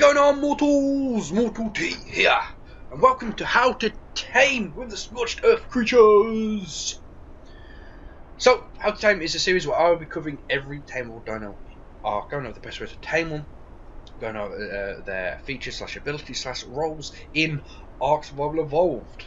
going on, mortals? Mortal T here, and welcome to How to Tame with the Scorched Earth Creatures. So, How to Tame is a series where I will be covering every tameable dino arc, going over the best way to tame them, going over their features / abilities / roles in Ark Survival Evolved.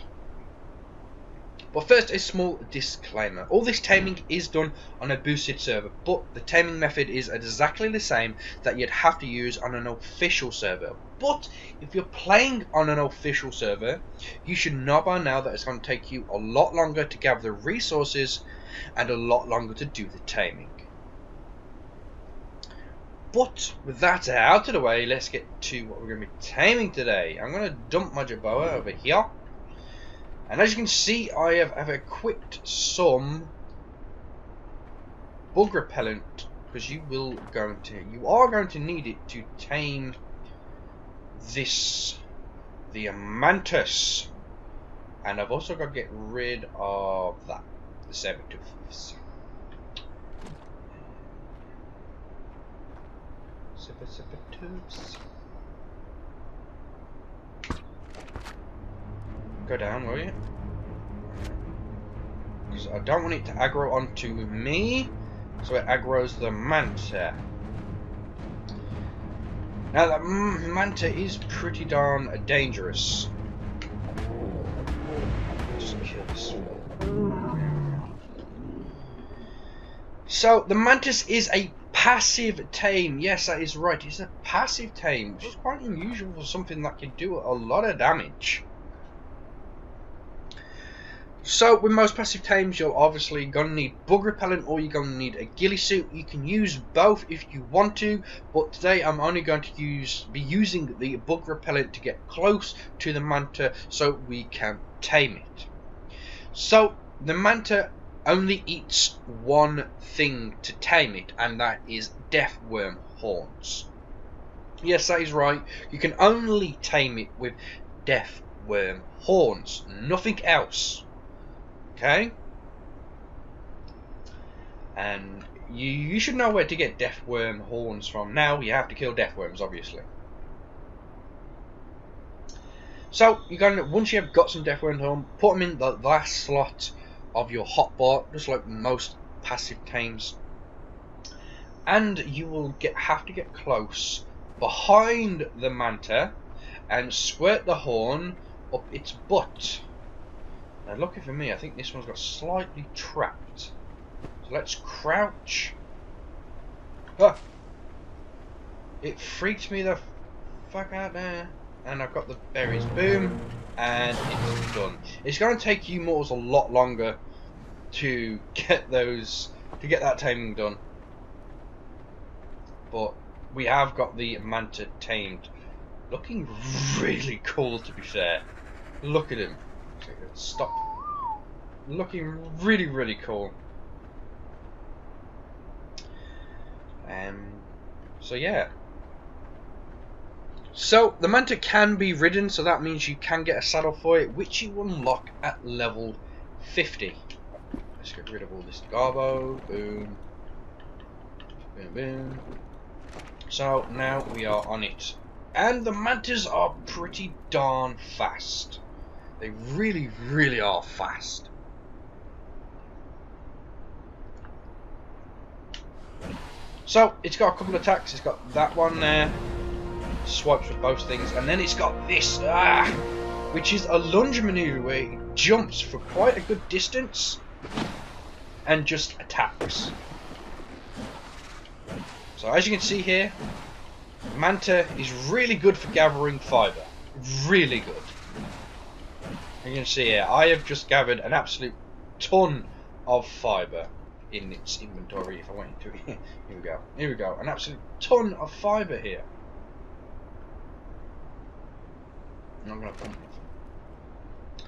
But first, a small disclaimer. All this taming is done on a boosted server, but the taming method is exactly the same that you'd have to use on an official server. But if you're playing on an official server, you should know by now that it's going to take you a lot longer to gather the resources and a lot longer to do the taming. But with that out of the way, let's get to what we're going to be taming today. I'm going to dump my Jerboa over here. And as you can see, I have equipped some bug repellent because you are going to need it to tame the Mantis. And I've also got to get rid of the saber-toothes. Saber-toothes. Go down, will you? Because I don't want it to aggro onto me, so it aggroes the Manta. Now that Manta is pretty darn dangerous. Just kill this. So the Mantis is a passive tame. Yes, that is right. It's a passive tame, which is quite unusual for something that can do a lot of damage. So with most passive tames, you're obviously going to need bug repellent or you're going to need a ghillie suit. You can use both if you want to, but today I'm only going to be using the bug repellent to get close to the Manta so we can tame it. So the Manta only eats one thing to tame it, and that is death worm horns. Yes, that is right. You can only tame it with death worm horns, nothing else. Okay, and you should know where to get death worm horns from. Now you have to kill death worms, obviously. So you're going to, once you have got some death worm horn, put them in the last slot of your hotbar, just like most passive tames, and you will have to get close behind the Manta and squirt the horn up its butt. Now lucky for me, I think this one's got slightly trapped. So let's crouch. Ah! It freaked me the fuck out there. And I've got the berries. Boom. And it's done. It's going to take you mortals a lot longer to get that taming done. But we have got the Manta tamed. Looking really cool, to be fair. Look at him. Stop. Looking really, really cool. So yeah. So the Manta can be ridden, so that means you can get a saddle for it, which you unlock at level 50. Let's get rid of all this garbo. Boom. Boom, boom. So now we are on it. And the Mantas are pretty darn fast. They really, really are fast. So, it's got a couple of attacks. It's got that one there. Swipes with both things. And then it's got this, which is a lunge maneuver where it jumps for quite a good distance and just attacks. So, as you can see here, Manta is really good for gathering fiber. Really good. You can see here, I have just gathered an absolute ton of fibre in its inventory. If I went into it, here we go. Here we go. An absolute ton of fibre here. I'm not going to pump it.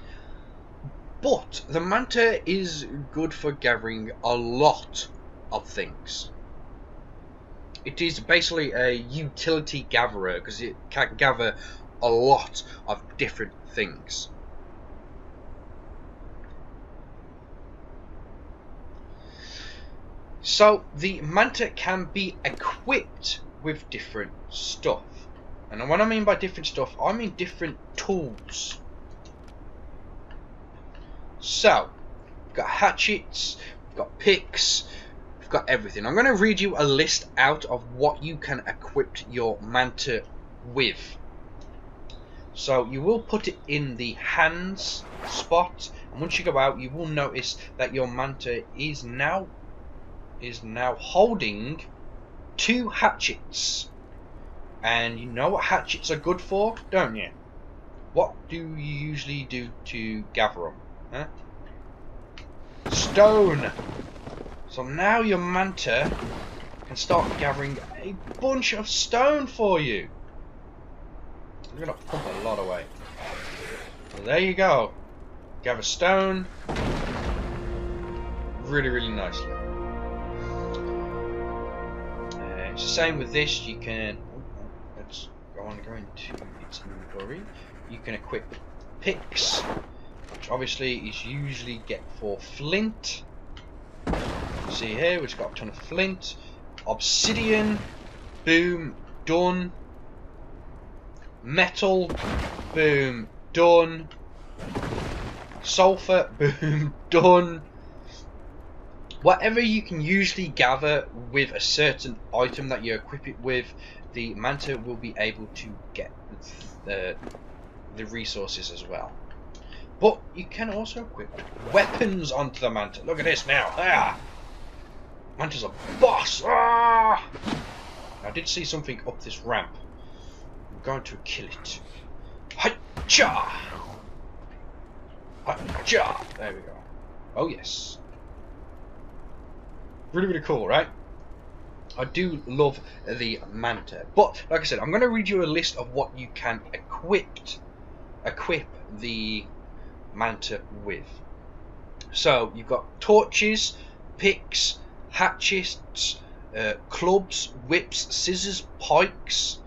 But the Manta is good for gathering a lot of things. It is basically a utility gatherer because it can gather a lot of different things. So the Manta can be equipped with different stuff. And when I mean by different stuff, I mean different tools. So, we've got hatchets, we've got picks, we've got everything. I'm going to read you a list out of what you can equip your Manta with. So you will put it in the hands spot, and once you go out, you will notice that your Manta is now holding 2 hatchets. And you know what hatchets are good for, don't you? What do you usually do to gather them? Huh? Stone. So now your Manta can start gathering a bunch of stone for you. I'm gonna pump a lot away. So there you go. Gather stone. Really, really nicely. It's the same with this. You can. Let's go into its inventory. You can equip picks, which obviously is usually get for flint. See here, we've got a ton of flint, obsidian, boom, done. Metal, boom, done. Sulfur, boom, done. Whatever you can usually gather with a certain item that you equip it with, the Manta will be able to get the resources as well. But you can also equip weapons onto the Manta. Look at this now. Ah! Manta's a boss. Ah! I did see something up this ramp. I'm going to kill it. Hi-cha! Hi-cha! There we go. Oh yes. Really, really cool, right? I do love the Manta. But, like I said, I'm going to read you a list of what you can equip the Manta with. So, you've got torches, picks, hatchets, clubs, whips, scissors, pikes,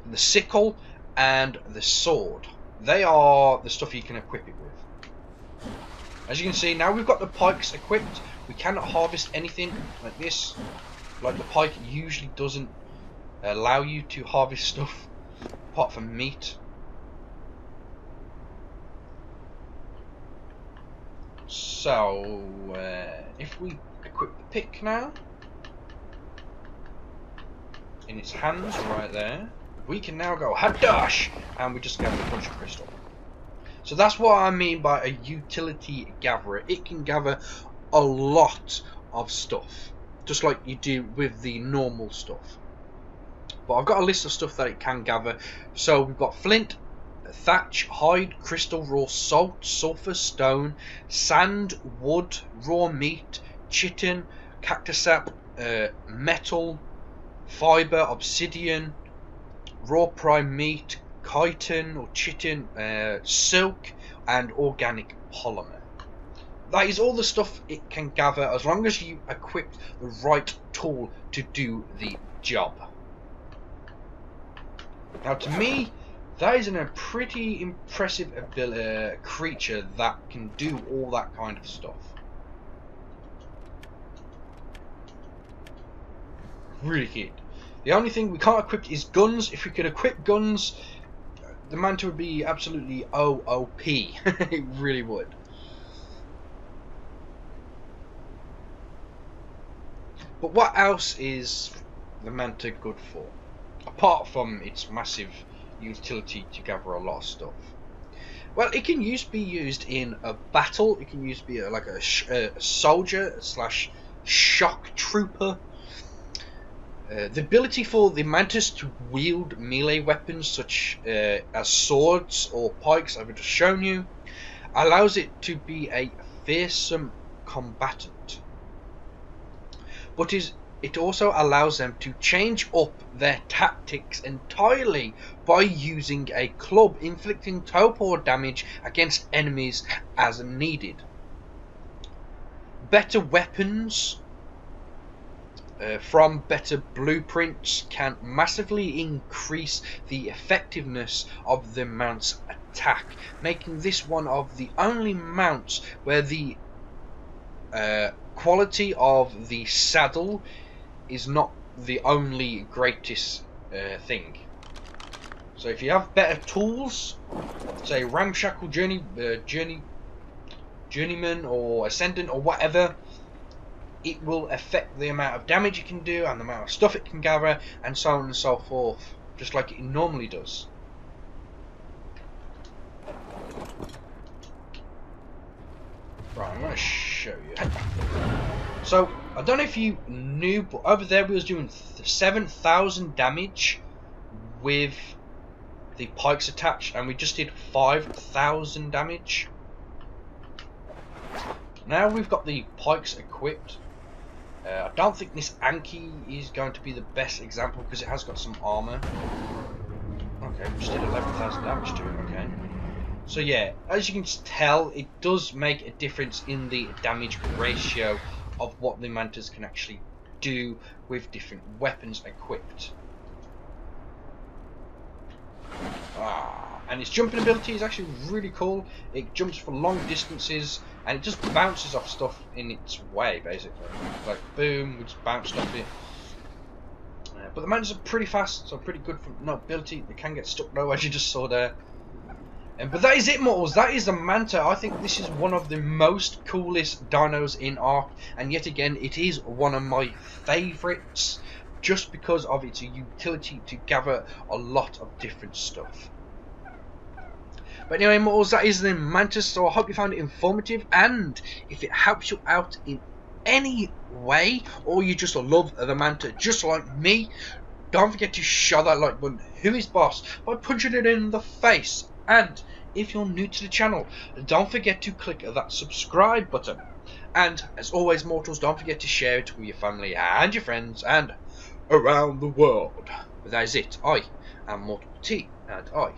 the sickle, and the sword. They are the stuff you can equip it with. As you can see, now we've got the pikes equipped, we cannot harvest anything like this. Like the pike usually doesn't allow you to harvest stuff apart from meat. So, if we equip the pick now, in its hands right there, we can now go hadash, and we just get a bunch of crystal. So that's what I mean by a utility gatherer. It can gather a lot of stuff, just like you do with the normal stuff. But I've got a list of stuff that it can gather. So we've got flint, thatch, hide, crystal, raw salt, sulfur, stone, sand, wood, raw meat, chitin, cactus sap, metal, fiber, obsidian, raw prime meat, chitin or chitin, silk, and organic polymer. That is all the stuff it can gather, as long as you equip the right tool to do the job. Now, to me, that is a pretty impressive creature that can do all that kind of stuff. Really good. The only thing we can't equip is guns. If we could equip guns, the Manta would be absolutely OOP. It really would. But what else is the Manta good for? Apart from its massive utility to gather a lot of stuff. Well, it can be used in a battle. It can be like a soldier slash shock trooper. The ability for the Mantis to wield melee weapons such as swords or pikes, I've just shown you, allows it to be a fearsome combatant. But it also allows them to change up their tactics entirely by using a club, inflicting teleport damage against enemies as needed. Better weapons from better blueprints can massively increase the effectiveness of the mount's attack, making this one of the only mounts where the quality of the saddle is not the only greatest thing. So if you have better tools, say ramshackle journeyman or ascendant or whatever, it will affect the amount of damage it can do and the amount of stuff it can gather and so on and so forth, just like it normally does. Right, I'm going to show you. So, I don't know if you knew, but over there we was doing 7,000 damage with the pikes attached, and we just did 5,000 damage. Now we've got the pikes equipped. I don't think this Anki is going to be the best example because it has got some armor. Okay, we just did 11,000 damage to it, okay. So yeah, as you can tell, it does make a difference in the damage ratio of what the Mantas can actually do with different weapons equipped. And its jumping ability is actually really cool. It jumps for long distances and it just bounces off stuff in its way, basically. Like boom, we just bounced off it. But the Mantas are pretty fast, so pretty good for no ability. They can get stuck though, as you just saw there. But that is it, mortals. That is the Manta. I think this is one of the most coolest dinos in Ark, and yet again, it is one of my favourites, just because of its utility to gather a lot of different stuff. But anyway, mortals, that is the Mantis. So I hope you found it informative, and if it helps you out in any way, or you just love the Manta just like me, don't forget to show that like button. Who is boss? By punching it in the face. And if you're new to the channel, don't forget to click that subscribe button. And as always, mortals, don't forget to share it with your family and your friends and around the world. But that is it. I am Mortopia, and I